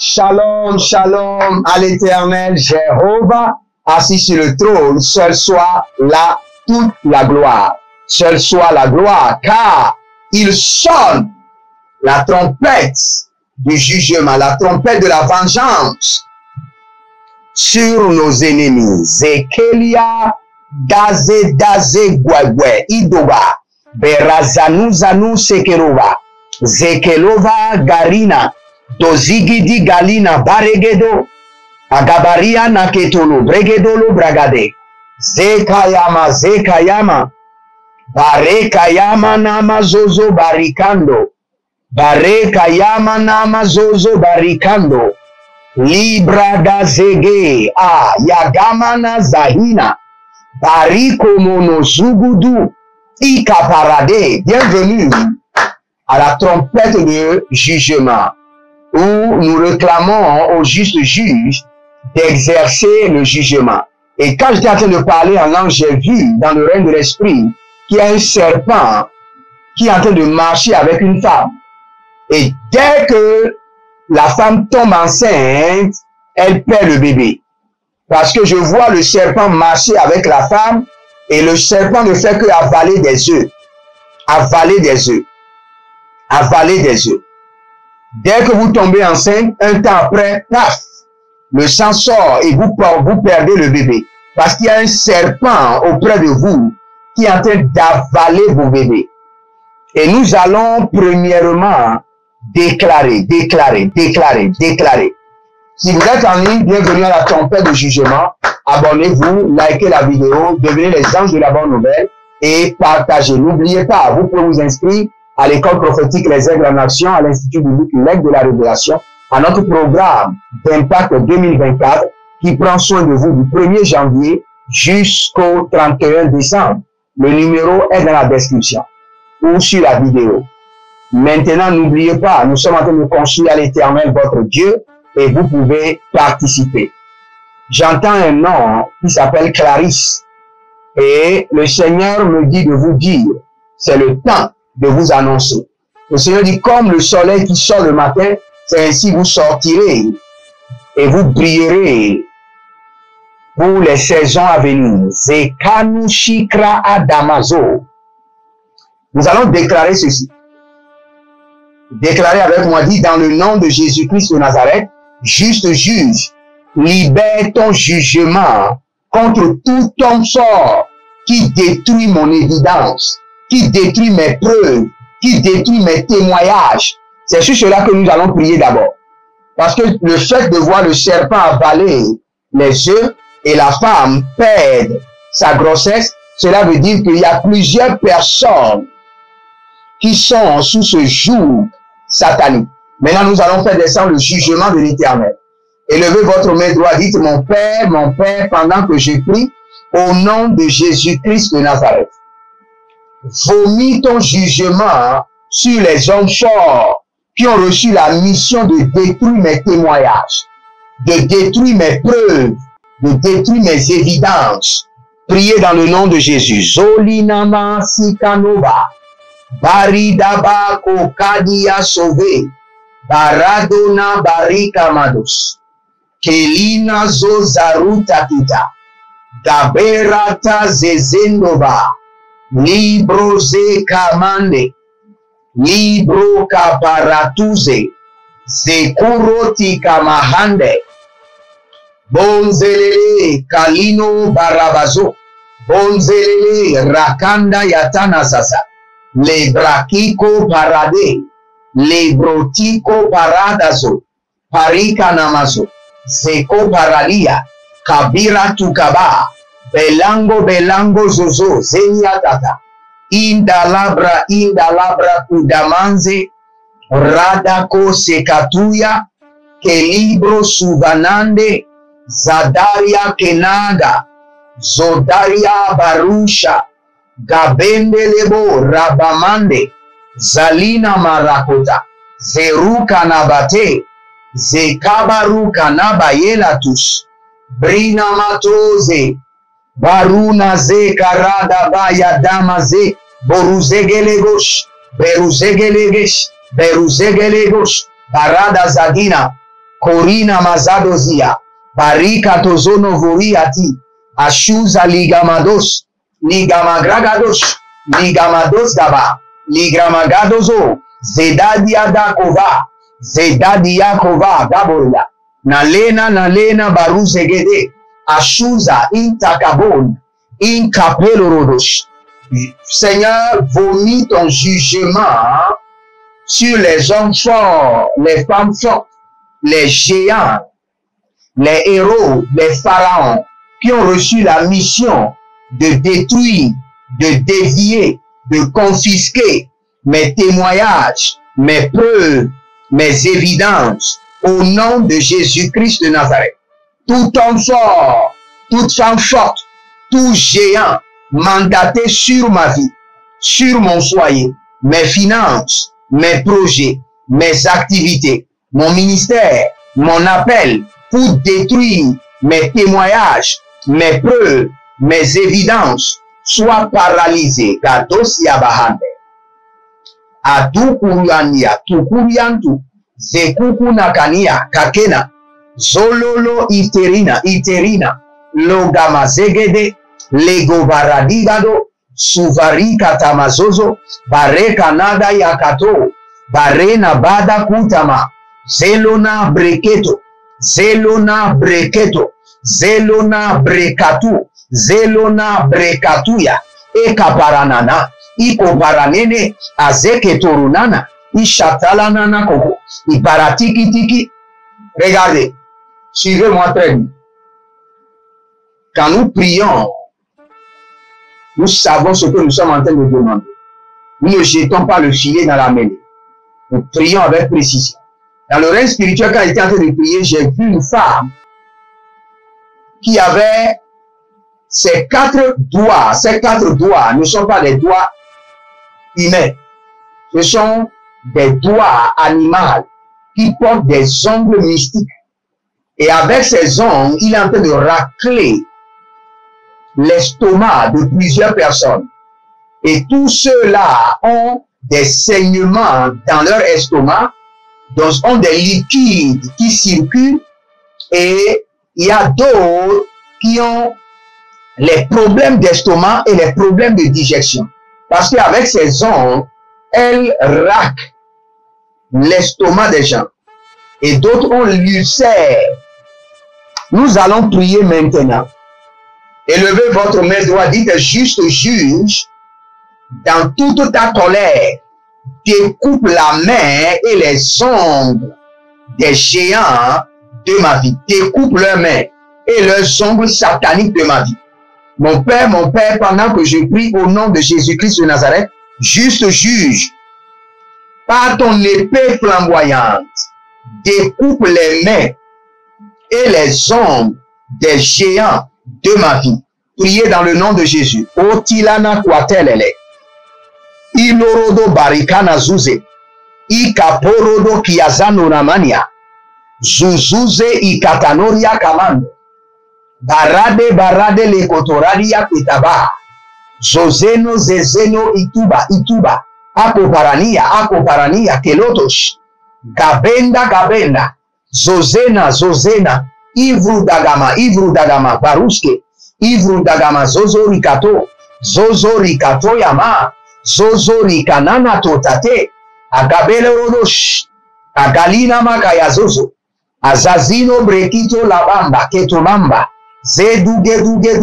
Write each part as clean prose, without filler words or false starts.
Shalom, shalom à l'Éternel Jéhovah, assis sur le trône, seul soit là toute la gloire. Seul soit la gloire, car il sonne la trompette du jugement, la trompette de la vengeance sur nos ennemis. Zekelia daze gwegwe idoba berazanu zanu sekerova zekelova garina dozigidi galina baregedo agabaria naketolo bregedolo bragade zekayama barekayama nama zozo barikando barekayama nama zozo barikando libra da zege yagamana zahina bariko monozugudu ikaparade. Bienvenue à la trompette de jugement où nous réclamons au juste juge d'exercer le jugement. Et quand j'étais en train de parler en langue, j'ai vu dans le règne de l'esprit qu'il y a un serpent qui est en train de marcher avec une femme. Et dès que la femme tombe enceinte, elle perd le bébé. Parce que je vois le serpent marcher avec la femme et le serpent ne fait que avaler des œufs. Avaler des œufs. Avaler des œufs. Dès que vous tombez enceinte, un temps après, paf, le sang sort et vous perdez le bébé. Parce qu'il y a un serpent auprès de vous qui est en train d'avaler vos bébés. Et nous allons premièrement déclarer. Si vous êtes en ligne, bienvenue à la trompette de jugement. Abonnez-vous, likez la vidéo, devenez les anges de la bonne nouvelle et partagez. N'oubliez pas, vous pouvez vous inscrire à l'école prophétique Les Aigles en Action, à l'Institut biblique L'Aigle de la Révélation, à notre programme d'Impact 2024 qui prend soin de vous du 1er janvier jusqu'au 31 décembre. Le numéro est dans la description ou sur la vidéo. Maintenant, n'oubliez pas, nous sommes en train de construire à l'Éternel votre Dieu et vous pouvez participer. J'entends un nom qui s'appelle Clarisse et le Seigneur me dit de vous dire, c'est le temps de vous annoncer. Le Seigneur dit, comme le soleil qui sort le matin, c'est ainsi vous sortirez et vous brillerez pour les saisons à venir. Zekanu Shikra Adamazo. Nous allons déclarer ceci. Déclarez avec moi, dit dans le nom de Jésus-Christ de Nazareth, juste juge, libère ton jugement contre tout homme sort qui détruit mon évidence, qui détruit mes preuves, qui détruit mes témoignages. C'est sur cela que nous allons prier d'abord. Parce que le fait de voir le serpent avaler les œufs et la femme perdre sa grossesse, cela veut dire qu'il y a plusieurs personnes qui sont sous ce joug satanique. Maintenant, nous allons faire descendre le jugement de l'Éternel. Élevez votre main droite, dites mon Père, pendant que je prie, au nom de Jésus-Christ de Nazareth. Vomis ton jugement sur les hommes forts qui ont reçu la mission de détruire mes témoignages, de détruire mes preuves, de détruire mes évidences. Priez dans le nom de Jésus. Zolinama Sikanova. Baridaba Kokadia Sauvé. Baradona Barika Mados. Kelina Zozaruta Kita. Gaberata Zezendova. Libro Ze Kamande. Libro Kaparatuze. Zekuroti Kamahande. Bonzelele Kalino Barabazo. Bonzelele Rakanda Yatana Sasa. Lebrakiko Parade. Lebrotiko Paradazo. Parika Namazo. Zeko Paralia. Kabira Tukaba. Belango Zozo. Zenyatata. Indalabra Kudamanze. Radako Sekatuya. Kelibro Suvanande. Zadaria Kenaga. Zodaria Barusha. Gabende Lebo Rabamande. Zalina Marakota. Zeruka Nabate. Zekabaruka Nabayelatus. Brina Matoze. Baruna Ze Karada Baya Damaze. Boruzegelegosh. Beruzegelegesh. Barada Zadina. Korina mazadozia. Barika tozono voriati. Ashuza ligamados. Ligamagragados. Ligamados daba. Ligramagadozo. Zedadia dakova. Zedadia kova. Gaboria. Nalena baruzegede. Ashuza intakabon. Inkapelorodos. Seigneur, vomis ton jugement sur les hommes forts, les femmes fortes, les géants, les héros, les pharaons qui ont reçu la mission de détruire, de dévier, de confisquer mes témoignages, mes preuves, mes évidences au nom de Jésus-Christ de Nazareth. Tout homme fort, toute femme forte, tout géant mandaté sur ma vie, sur mon foyer, mes finances, mes projets, mes activités, mon ministère, mon appel pour détruire mes témoignages, mes preuves, mes évidences, soient paralysés. Gadosia bahande. Adu kuriania, tukuriantu, zekuku nakania, kakena, zololo iterina, logama zegede, lego baradigado, suvari katamazozo, bareka nada yakato, barena bada kutama, zelona breketo, zelona breketo, zelona brekatu, zelona brekatuya, ekaparanana, ikoparanene, azeketorunana, ishatalanana koko, iparatiki tiki. Regardez, suivez-moi très bien. Quand nous prions, nous savons ce que nous sommes en train de demander. Nous ne jetons pas le filet dans la mêlée. Nous prions avec précision. Dans le règne spirituel, quand j'étais en train de prier, j'ai vu une femme qui avait ses 4 doigts. Ces 4 doigts ne sont pas des doigts humains. Ce sont des doigts animaux qui portent des ongles mystiques. Et avec ces ongles, il est en train de racler l'estomac de plusieurs personnes. Et tous ceux-là ont des saignements dans leur estomac, donc ont des liquides qui circulent, et il y a d'autres qui ont les problèmes d'estomac et les problèmes de digestion. Parce qu'avec ces ongles, elles raclent l'estomac des gens. Et d'autres ont l'ulcère. Nous allons prier maintenant. Élevez votre main droite, dites juste juge, dans toute ta colère, découpe la main et les ongles des géants de ma vie. Découpe leurs mains et leurs ongles sataniques de ma vie. Mon Père, pendant que je prie au nom de Jésus-Christ de Nazareth, juste juge, par ton épée flamboyante, découpe les mains et les ongles des géants de ma vie. Priez dans le nom de Jésus. Otilana kwatelele. Ilorodo barikana zuze. Ikaporodo kiazano namania. Zuzuze ikatanoria kamando. Barade le kotoradia kitaba. Zozeno zezeno ituba. Akoparania kelotosh. Gabenda. Zozena. Ivru dagama, baruske. Ivru dagama, zozo rikato yama. Zozo rikanana totate. Agabele rodosh. Agalina makaya zozo. Azazino brekito labamba, ketomamba. Zedu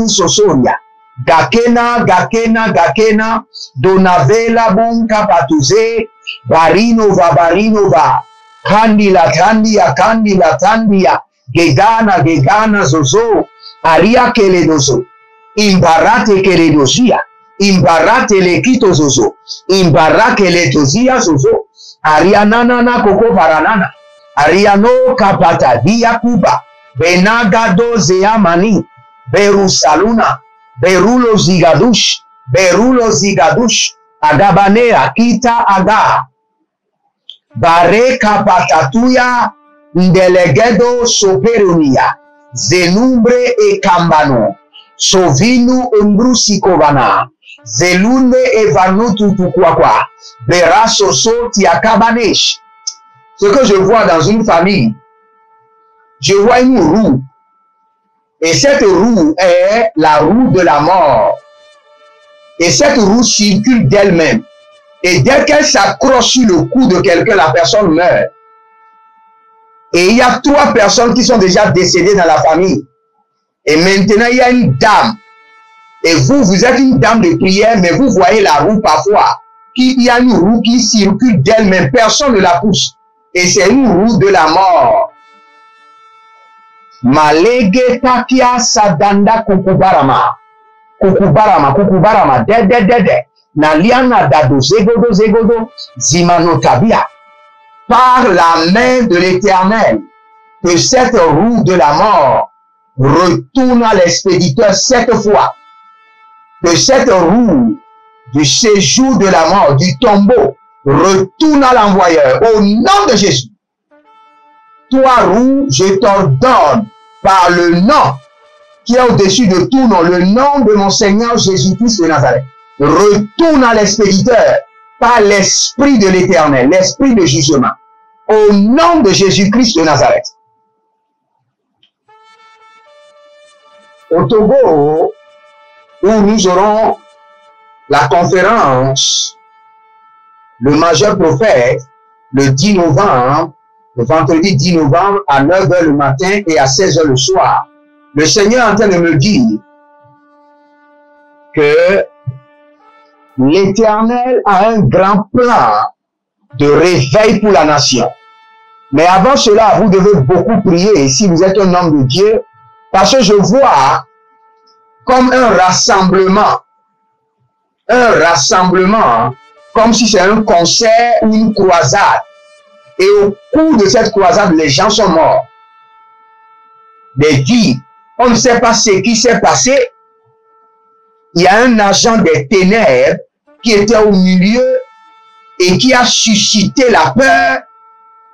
sosoria. Gakena. Donavela bunka patuze. Barino va. Kandila tandia. Gegana zozo. Aria keledozo. Imbarate keledosia. Imbarate lekito zozo. Imbarake letozia zozo. Arianana koko paranana. Ariano kapata dia kuba. Benaga doze amani. Berusaluna. Berulo zigadush. Agabanea kita aga. Bareka patatuya. Ndelegedo soperunia. Zenumbre e kambano. Sovinu umbrusikovana. Zelunde e vanutu tukwakwa. Beraso soti akabanesh. Ce que je vois dans une famille, je vois une roue. Et cette roue est la roue de la mort. Et cette roue circule d'elle-même. Et dès qu'elle s'accroche sur le cou de quelqu'un, la personne meurt. Et il y a 3 personnes qui sont déjà décédées dans la famille. Et maintenant, il y a une dame. Et vous, vous êtes une dame de prière, mais vous voyez la roue parfois. Il y a une roue qui circule d'elle-même. Personne ne la pousse. Et c'est une roue de la mort. Malege takia sadanda kukubarama. Kukubarama, dede. Naliana dado zegodo, zimano tabia. Par la main de l'Éternel, que cette roue de la mort retourne à l'expéditeur 7 fois. Que cette roue du séjour de la mort, du tombeau, retourne à l'envoyeur. Au nom de Jésus. Toi, roue, je t'ordonne par le nom qui est au-dessus de tout nom, le nom de mon Seigneur Jésus-Christ de Nazareth. Retourne à l'expéditeur par l'Esprit de l'Éternel, l'Esprit de jugement. Au nom de Jésus-Christ de Nazareth. Au Togo, où nous aurons la conférence, le majeur prophète, le 10 novembre, le vendredi 10 novembre à 9 h le matin et à 16 h le soir. Le Seigneur est en train de me dire que l'Éternel a un grand plan de réveil pour la nation. Mais avant cela, vous devez beaucoup prier si vous êtes un homme de Dieu, parce que je vois comme un rassemblement, comme si c'est un concert ou une croisade. Et au cours de cette croisade, les gens sont morts. Des vies. On ne sait pas ce qui s'est passé. Il y a un agent des ténèbres qui était au milieu et qui a suscité la peur.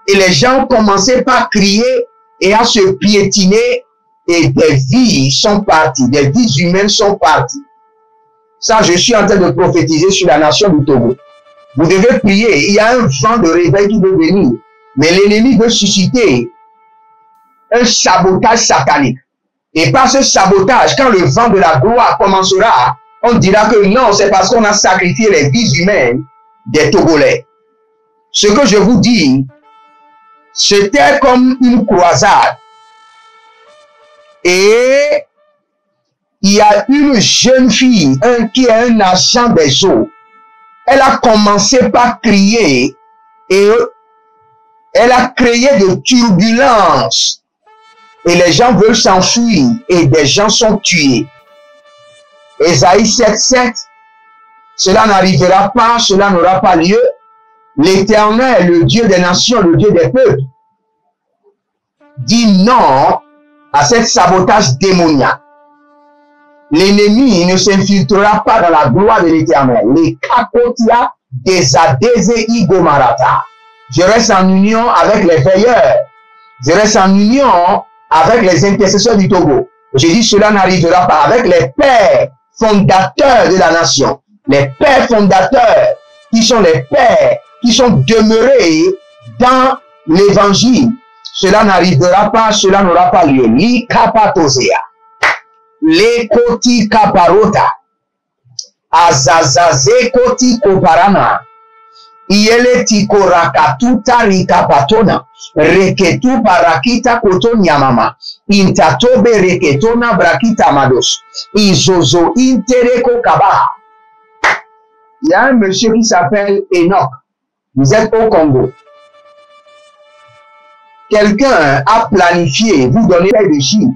Et les gens ont commencé par crier et à se piétiner. Et des vies sont parties. Des vies humaines sont parties. Ça, je suis en train de prophétiser sur la nation du Togo. Vous devez prier. Il y a un vent de réveil qui veut venir. Mais l'ennemi veut susciter un sabotage satanique. Et par ce sabotage, quand le vent de la gloire commencera, on dira que non, c'est parce qu'on a sacrifié les vies humaines des Togolais. Ce que je vous dis, c'était comme une croisade. Et il y a une jeune fille qui est un agent des eaux. Elle a commencé par crier et elle a créé de turbulences. Et les gens veulent s'enfuir et des gens sont tués. Ésaïe 7:7, cela n'arrivera pas, cela n'aura pas lieu. L'Éternel, le Dieu des nations, le Dieu des peuples, dit non à ce sabotage démoniaque. L'ennemi ne s'infiltrera pas dans la gloire de l'Éternel. Les kakotia des adézé igomarata. Je reste en union avec les veilleurs. Je reste en union avec les intercesseurs du Togo. Je dis cela n'arrivera pas avec les pères fondateurs de la nation. Les pères fondateurs qui sont les pères qui sont demeurés dans l'évangile. Cela n'arrivera pas, cela n'aura pas lieu. L'ikapatosea. L'ekoti kaparota. Azazaze koti koparana. Iele tiko rakatuta rikapatona. Reketu parakita kotonya mama. Intatobe reketona brakita mados. Izozo intereko kaba. Il y a un monsieur qui s'appelle Enoch. Vous êtes au Congo. Quelqu'un a planifié, vous donner des J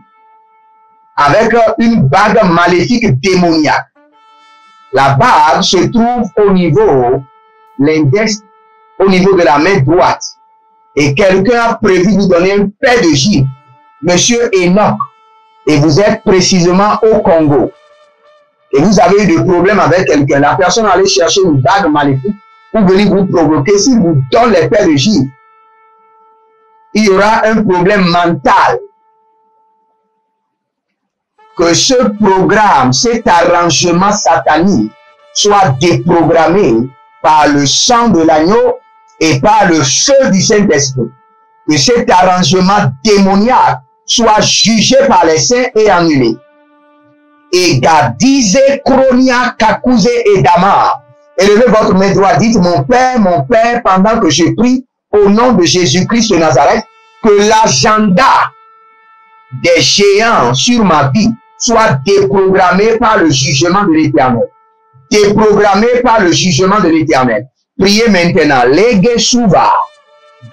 avec une bague maléfique démoniaque. La bague se trouve au niveau, l'index, au niveau de la main droite. Et quelqu'un a prévu vous donner un paire de J. Monsieur Enoch. Et vous êtes précisément au Congo. Et vous avez eu des problèmes avec quelqu'un. La personne allait chercher une bague maléfique pour venir vous provoquer. S'il vous donne les paires de J, il y aura un problème mental. Que ce programme, cet arrangement satanique soit déprogrammé par le sang de l'agneau et par le feu du Saint-Esprit. que cet arrangement démoniaque soit jugé par les saints et annulé. Et Gadize, Kronia, Kakouze et Dama. Élevez votre main droite, dites, mon Père, pendant que je prie au nom de Jésus-Christ de Nazareth, que l'agenda des géants sur ma vie soit déprogrammé par le jugement de l'Éternel. Déprogrammé par le jugement de l'Éternel. Priez maintenant. Lege Suva,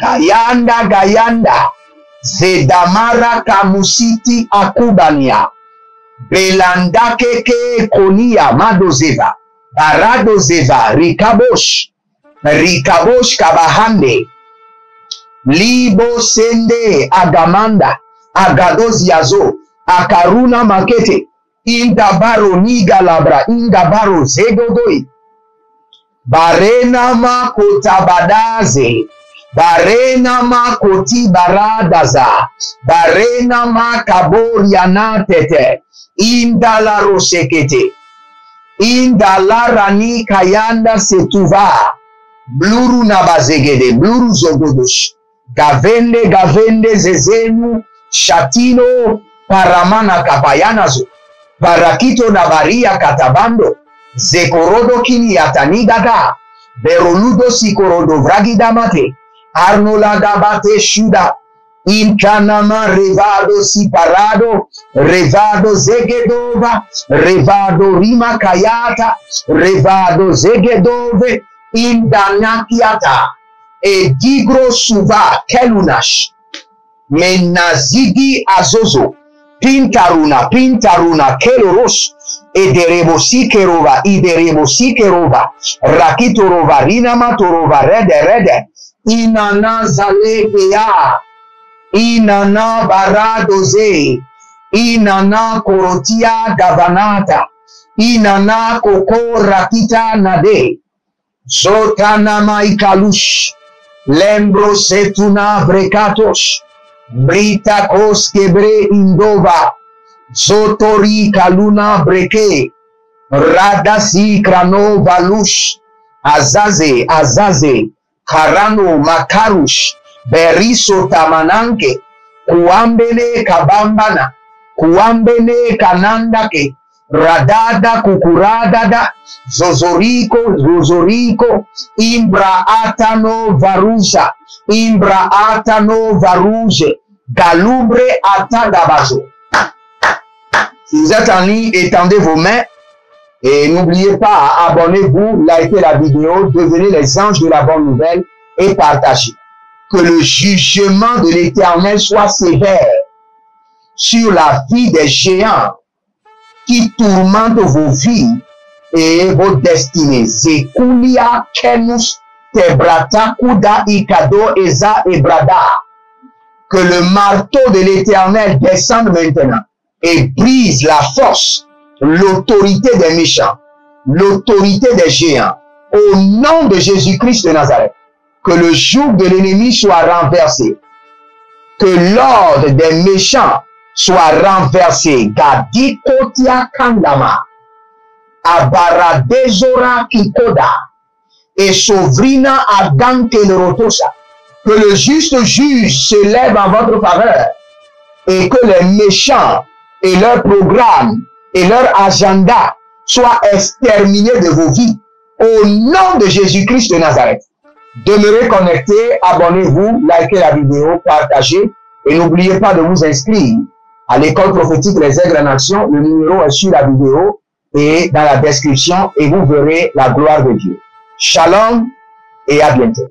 Gayanda, Zedamara Kamusiti Akubania, Belanda Keke Konia Madozeva, Baradozeva, Rikabosh Kabahande, Libo Sende Agamanda, Agados Yazo, Akaruna Makete, Indabaro Nigalabra, Indabaro Zegodoi, Barenama Kotabadaze, Barenama Koti Baradaza, Barenama Kaboriana Tete, Indala Rosekete, Indala Rani Kayanda Setuva, Bluru Nabazegede, Bluru Zogodosh, Gavende Zezenu, Shatino, Paramana Kapayanazo, Parakito Navaria Katabando, Zekorodo Kini Yatanigada, Beroludo Sikorodo Vragidamate, Arnola Gabate Shuda, Incanama Revado Siparado, Revado Zegedova, Revado Rima Kayata, Revado Zegedove, Indanakiata, e Digro Suva Kelunash, Menazigi Azozo, Pintaruna, Keloros, Ederebosi Kerova, Rakitorova, Rinamatorova, Rede, Inana Zalekea, Inana Baradoze, Inana Korotia Gavanata, Inana Koko Rakita Nade, Zotana Maikalush, Lembro Setuna Brekatos, Brita Koskebre Indova, Zotori Kaluna Breke, Radasi Krano Valush, Azaze, Karano Makarush, Beriso Tamananke, Kuambene Kabambana, Kuambene Kanandake, Radada Kukuradada, Zozoriko, Imbra Atano Varusa, Imbra Atano Varuje, Galubre Atagabazo. Si vous êtes en ligne, étendez vos mains et n'oubliez pas, abonnez-vous, likez la vidéo, devenez les anges de la bonne nouvelle et partagez. Que le jugement de l'Éternel soit sévère sur la vie des géants qui tourmentent vos vies et vos destinées. Zekulia Kenus Tebrata Kuda Ikado Eza Ebrada. Que le marteau de l'Éternel descende maintenant et brise la force, l'autorité des méchants, l'autorité des géants. Au nom de Jésus-Christ de Nazareth, que le joug de l'ennemi soit renversé, que l'ordre des méchants soit renversé. Gadikotia Kandama, Abaradezora Kikoda, et Sovrina Adante Lerotosa. Que le juste juge se lève en votre faveur et que les méchants et leurs programmes et leur agenda soient exterminés de vos vies. Au nom de Jésus-Christ de Nazareth. Demeurez connectés, abonnez-vous, likez la vidéo, partagez et n'oubliez pas de vous inscrire à l'école prophétique Les Aigles en Action. Le numéro est sur la vidéo et dans la description et vous verrez la gloire de Dieu. Shalom et à bientôt.